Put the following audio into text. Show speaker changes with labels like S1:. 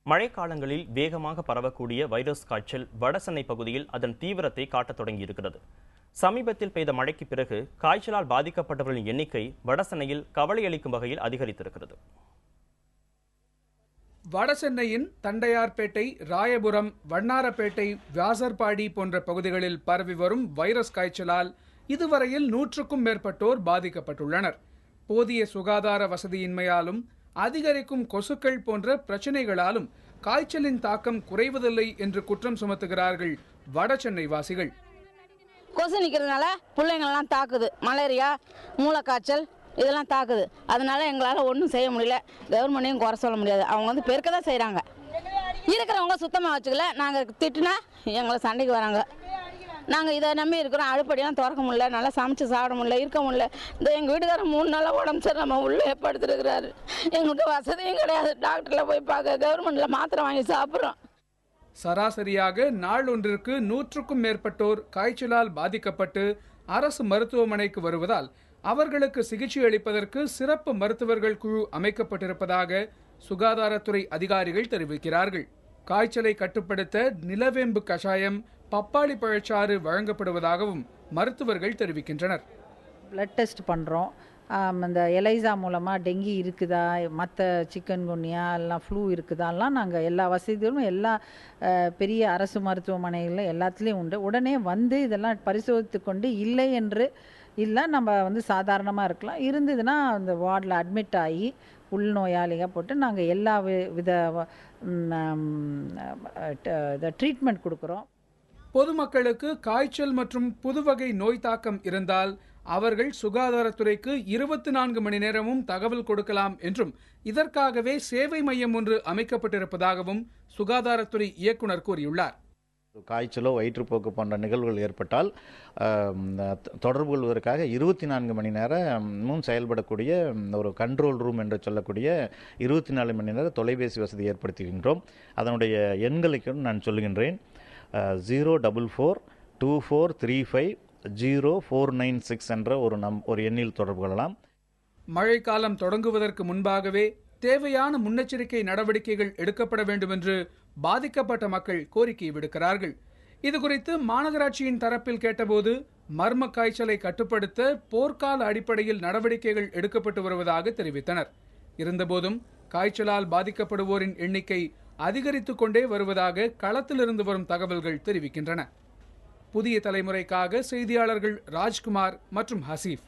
S1: மழைக்காலங்களில் வேகமாக பரவக்கூடிய வைரஸ் காய்ச்சல் வடசென்னை பகுதியில் அதன் தீவிரத்தை காட்டத் தொடங்கியிருக்கிறது. சமீபத்தில் பெய்த மழைக்கு பிறகு காய்ச்சலால் பாதிக்கப்பட்டவர்களின் எண்ணிக்கை வடசென்னையில் கவலையளிக்கும் வகையில் அதிகரித்திருக்கிறது.
S2: வடசென்னையின் தண்டையார்பேட்டை, ராயபுரம், வண்ணாரப்பேட்டை, வியாசர்பாடி போன்ற பகுதிகளில் பரவி வரும் வைரஸ் காய்ச்சலால் இதுவரையில் 100க்கும் மேற்பட்டோர் பாதிக்கப்பட்டுள்ளனர். போதிய சுகாதார வசதியின்மையாலும் அதிகரிக்கும் கொசுக்கள் போன்ற பிரச்சினைகளாலும் காய்ச்சலின் தாக்கம் குறைவதில்லை என்று குற்றம் சுமத்துகிறார்கள் வடசென்னை வாசிகள்.
S3: கொசு நிற்கிறதுனால பிள்ளைங்களெல்லாம் தாக்குது. மலேரியா, மூளைக்காய்ச்சல் இதெல்லாம் தாக்குது. அதனால எங்களால் ஒன்றும் செய்ய முடியல. கவர்மெண்ட்டையும் குறை சொல்ல முடியாது. அவங்க பெருக்க தான் செய்கிறாங்க. இருக்கிறவங்க சுத்தமாக வச்சுக்கல. நாங்கள் திட்டுனா எங்களை சண்டைக்கு வராங்க. நாங்கள் இதை நம்பி இருக்கிறோம். அடுப்படியெல்லாம் திறக்க முடியல, நல்லா சமைச்சு சாப்பிட முடியல, இருக்க முடியல. இந்த எங்கள் வீட்டுக்காரர் 3 நாளாக உடம்பு சரி நம்ம உள்ளே படுத்துருக்கிறாரு. எங்களுக்கு வசதியும் கிடையாது. டாக்டரில் போய் பார்க்க கவர்மெண்ட்டில் மாத்திரை வாங்கி சாப்பிட்றோம்.
S2: சராசரியாக நாள் ஒன்றிற்கு 100க்கும் மேற்பட்டோர் காய்ச்சலால் பாதிக்கப்பட்டு அரசு மருத்துவமனைக்கு வருவதால் அவர்களுக்கு சிகிச்சை அளிப்பதற்கு சிறப்பு மருத்துவர்கள் குழு அமைக்கப்பட்டிருப்பதாக சுகாதாரத்துறை அதிகாரிகள் தெரிவிக்கிறார்கள். காய்ச்சலை கட்டுப்படுத்த நிலவேம்பு கஷாயம், பப்பாளி பழச்சாறு வழங்கப்படுவதாகவும் மருத்துவர்கள் தெரிவிக்கின்றனர்.
S4: பிளட் டெஸ்ட் பண்ணுறோம். அந்த எலைசா மூலமாக டெங்கி இருக்குதா, மற்ற சிக்கன் குனியா எல்லாம் ஃப்ளூ இருக்குதாலாம் நாங்கள் எல்லா வசதிகளும் எல்லா பெரிய அரசு மருத்துவமனைகளில் எல்லாத்துலேயும் உண்டு. உடனே வந்து இதெல்லாம் பரிசோதித்து கொண்டு இல்லை என்று இல்லை நம்ம சாதாரணமாக இருக்கலாம், இருந்ததுன்னா அந்த வார்டில் அட்மிட் ஆகி உள்நோயாளியாக போட்டு நாங்கள் எல்லா வித ட்ரீட்மெண்ட் கொடுக்குறோம்.
S2: பொதுமக்களுக்கு காய்ச்சல் மற்றும் புதுவகை நோய் தாக்கம் இருந்தால் அவர்கள் சுகாதாரத்துறைக்கு 24 மணி நேரமும் தகவல் கொடுக்கலாம் என்றும் இதற்காகவே சேவை மையம் ஒன்று அமைக்கப்பட்டிருப்பதாகவும் சுகாதாரத்துறை இயக்குனர் கூறியுள்ளார்.
S5: காய்ச்சலோ வயிற்றுப்போக்கு போன்ற நிகழ்வுகள் ஏற்பட்டால் தொடர்பு கொள்வதற்காக 24 மணி நேரமும் செயல்படக்கூடிய ஒரு கண்ட்ரோல் ரூம் என்று சொல்லக்கூடிய 24 மணி நேர தொலைபேசி வசதி ஏற்படுத்துகின்றோம். அதனுடைய எண்களுக்கு நான் சொல்லுகின்றேன். 04424350496 என்ற ஒரு எண்ணில் தொடர்பு கொள்ளலாம்.
S2: மழைக்காலம் தொடங்குவதற்கு முன்பாகவே தேவையான முன்னெச்சரிக்கை நடவடிக்கைகள் எடுக்கப்பட வேண்டும் என்று பாதிக்கப்பட்ட மக்கள் கோரிக்கை விடுக்கிறார்கள். இதுகுறித்து மாநகராட்சியின் தரப்பில் கேட்டபோது மர்ம காய்ச்சலை கட்டுப்படுத்த போர்க்கால அடிப்படையில் நடவடிக்கைகள் எடுக்கப்பட்டு வருவதாக தெரிவித்தனர். இருந்தபோதும் காய்ச்சலால் பாதிக்கப்படுவோரின் எண்ணிக்கை அதிகரித்துக் கொண்டே வருவதாக களத்திலிருந்து வரும் தகவல்கள் தெரிவிக்கின்றன. புதிய தலைமுறைக்காக செய்தியாளர்கள் ராஜ்குமார் மற்றும் ஹசீஃப்.